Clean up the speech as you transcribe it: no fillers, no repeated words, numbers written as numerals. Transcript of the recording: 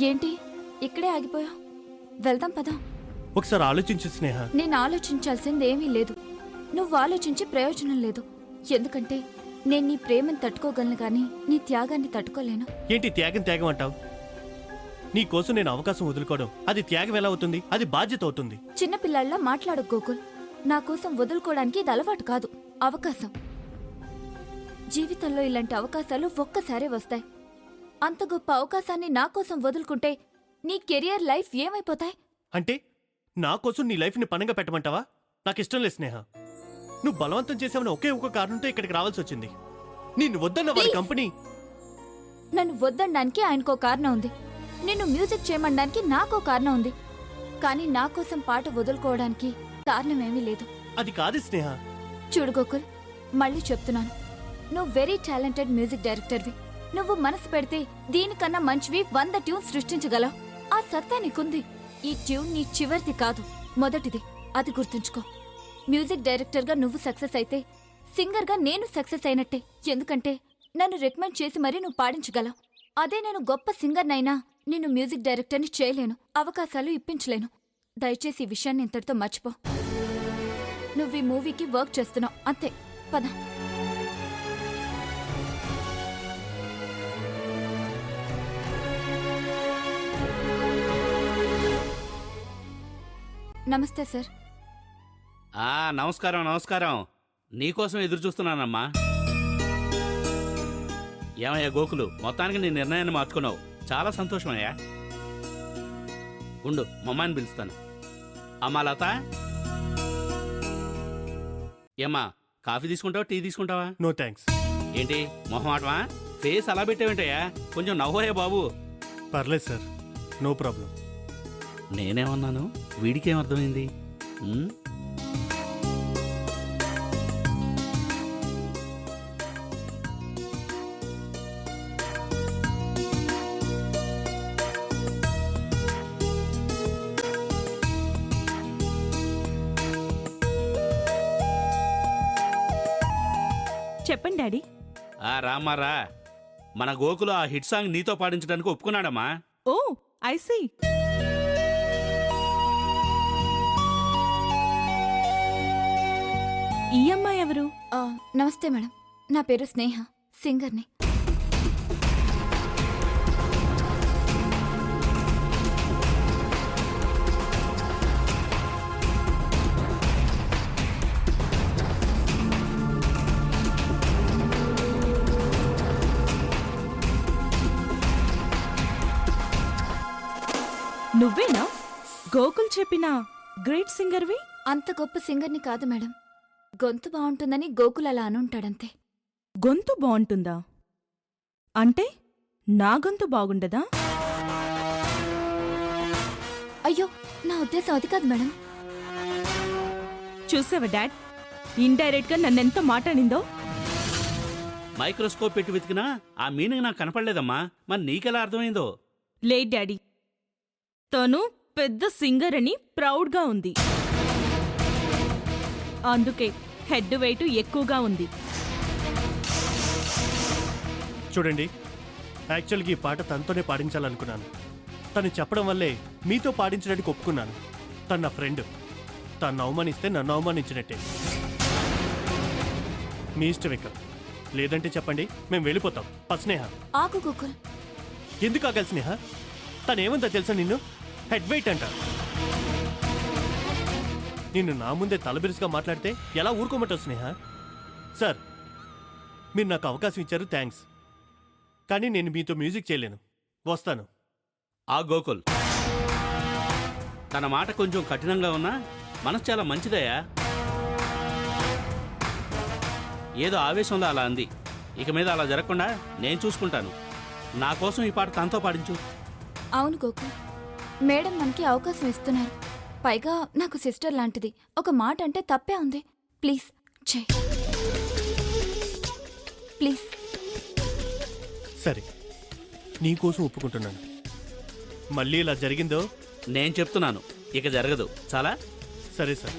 ఏంటి ఇక్కడే ఆగిపోయావు? వెళ్దాం పదా. ఒకసారి ఆలోచించు స్నేహ. నేను ఆలోచించాల్సింది ఏమీ లేదు. నువ్వు ఆలోచించి ప్రయోజనం లేదు. ఎందుకంటే నేను నీ ప్రేమను తట్టుకోగలను గాని నీ త్యాగాన్ని తట్టుకోలేను. ఏంటి త్యాగం అంటావు? నీ కోసం నేను అవకాశం వదులుకోవడం అది త్యాగం ఎలా అవుతుంది? అది బాధ్యత అవుతుంది. చిన్నపిల్లాళ్ళ మాట్లాడు గోకుల్. నా కోసం వదులుకోవడానికి ఇది అలవాటు కాదు, అవకాశం. జీవితంలో ఇలాంటి అవకాశాలు ఒక్కసారే వస్తాయి. అంత గొప్ప అవకాశాన్ని నా కోసం వదులుకుంటే నీ కెరియర్ లైఫ్ ఏమైపోతాయి? అంటే నా కోసం నీ లైఫ్ని పణంగా పెట్టమంటావా? నాకిష్టం లేదు స్నేహ. నువ్వు బలవంతం చేసావని ఒకే ఒక కారణంతో ఇక్కడికి రావాల్సి వచ్చింది. నిన్ను వద్దన్న వాడి కంపెనీ. నన్ను వద్దనడానికి ఆయనకో కారణం ఉంది, నిన్ను మ్యూజిక్ చేయమనడానికి నాకో కారణం ఉంది. కానీ నా కోసం పాట వదులుకోవడానికి కారణమేమీ లేదు. అది కాదు స్నేహ. చూడు గోకుల్, మళ్ళీ చెప్తున్నాను, నువ్వు వెరీ టాలెంటెడ్ మ్యూజిక్ డైరెక్టర్వి. నువ్వు మనసు పెడితే దీనికన్నా మంచివి 100 ట్యూన్స్ సృష్టించగలవు. ఆ సత్తా నీకుంది. ఈ ట్యూన్ నీ చివరిది కాదు, మొదటిది. అది గుర్తుంచుకో. మ్యూజిక్ డైరెక్టర్గా నువ్వు సక్సెస్ అయితే సింగర్గా నేను సక్సెస్ అయినట్టే. ఎందుకంటే నన్ను రికమెండ్ చేసి మరీ నువ్వు పాడించగలవు. అదే నేను గొప్ప సింగర్నైనా నిన్ను మ్యూజిక్ డైరెక్టర్ని చేయలేను, అవకాశాలు ఇప్పించలేను. దయచేసి ఈ విషయాన్ని ఇంతటితో మర్చిపో. నువ్వు ఈ మూవీకి వర్క్ చేస్తున్నావు అంతే. పద. నమస్తే సార్. నమస్కారం. నీకోసం ఎదురు చూస్తున్నానమ్మా. ఏమయ్యా గోకులు, మొత్తానికి నీ నిర్ణయాన్ని మార్చుకున్నావు. చాలా సంతోషమయ్యా. ఉండు, మమ్మాయిని పిలుస్తాను. అమ్మా లత, ఏమ్మా కాఫీ తీసుకుంటావా, టీ తీసుకుంటావా? No thanks. ఏంటి మొహమాటమా? ఫేస్ అలా పెట్టావేంటయ్యా? కొంచెం నవ్వోయా బాబు. పర్లేదు సార్, నో ప్రాబ్లం. నేనేమన్నాను? వీడికేమర్థమైంది? చెప్పండి డాడీ. రామారా, మన గోకులు ఆ హిట్ సాంగ్ నీతో పాడించడానికి ఒప్పుకున్నాడమ్మా. ఓ ఐ సీ. ఈ అమ్మాయి ఎవరు? నమస్తే మేడం, నా పేరు స్నేహ, సింగర్ని. నువ్వేనా గోకుల్ చెప్పిన గ్రేట్ సింగర్వి? అంత గొప్ప సింగర్ని కాదు మేడం. గొంతు బాగుంటుందని గోకుల్ అలా అనుంటాడంతే. గొంతు బాగుంటుందా అంటే నా గొంతు బాగుండదా? అయ్యో, నా ఉద్దేశం అది కాదు మేడం. చూసావా డాడ్, ఇండైరెక్ట్ గా నన్నెంత మాట్లాడిందో. మైక్రోస్కోప్ పెట్టి వెతికినా ఆ మీనింగ్ నాకు కనపడలేదమ్మా. మరి నీకెలా అర్థమైందో? లే డాడీ, తను పెద్ద సింగర్ అని ప్రౌడ్గా ఉంది, అందుకే హెడ్ వెయిట్ ఎక్కువగా ఉంది. చూడండి, యాక్చువల్గా ఈ పాట తనతోనే పాడించాలనుకున్నాను. తను చెప్పడం వల్లే మీతో పాడించడానికి ఒప్పుకున్నాను. తను నా ఫ్రెండ్. తను అవమానిస్తే నన్ను అవమానించినట్టే. మీ ఇష్టం ఇక. లేదంటే చెప్పండి, మేము వెళ్ళిపోతాం. స్నేహ, ఆగు గోకుల్. ఎందుకు ఆగాలి స్నేహ? తనేమంతా తెలుసా నిన్ను? హెడ్ వెయిట్ అంట. నిన్ను నా ముందే తలబిరుసుగా మాట్లాడితే ఎలా ఊరుకోమంటావు స్నేహ? సార్, మీరు నాకు అవకాశం ఇచ్చారు, థ్యాంక్స్. కానీ నేను మీతో మ్యూజిక్ చేయలేను. వస్తాను. ఆ గోకుల్, తన మాట కొంచెం కఠినంగా ఉన్నా మనసు చాలా మంచిదయ్యా. ఏదో ఆవేశంలో అలా అంది. ఇక మీద అలా జరగకుండా నేను చూసుకుంటాను. నా కోసం ఈ పాట తనతో పాడించు. అవును గోకుల్, మేడం మనకి అవకాశం ఇస్తున్నారు. పైగా నాకు సిస్టర్ లాంటిది. ఒక మాట అంటే తప్పే ఉంది. ప్లీజ్ చెయ్, ప్లీజ్. సరే, నీకోసం ఒప్పుకుంటున్నాను. మళ్ళీ ఇలా జరిగిందో నేను చెప్తున్నాను, ఇక జరగదు. చాలా సరే సార్.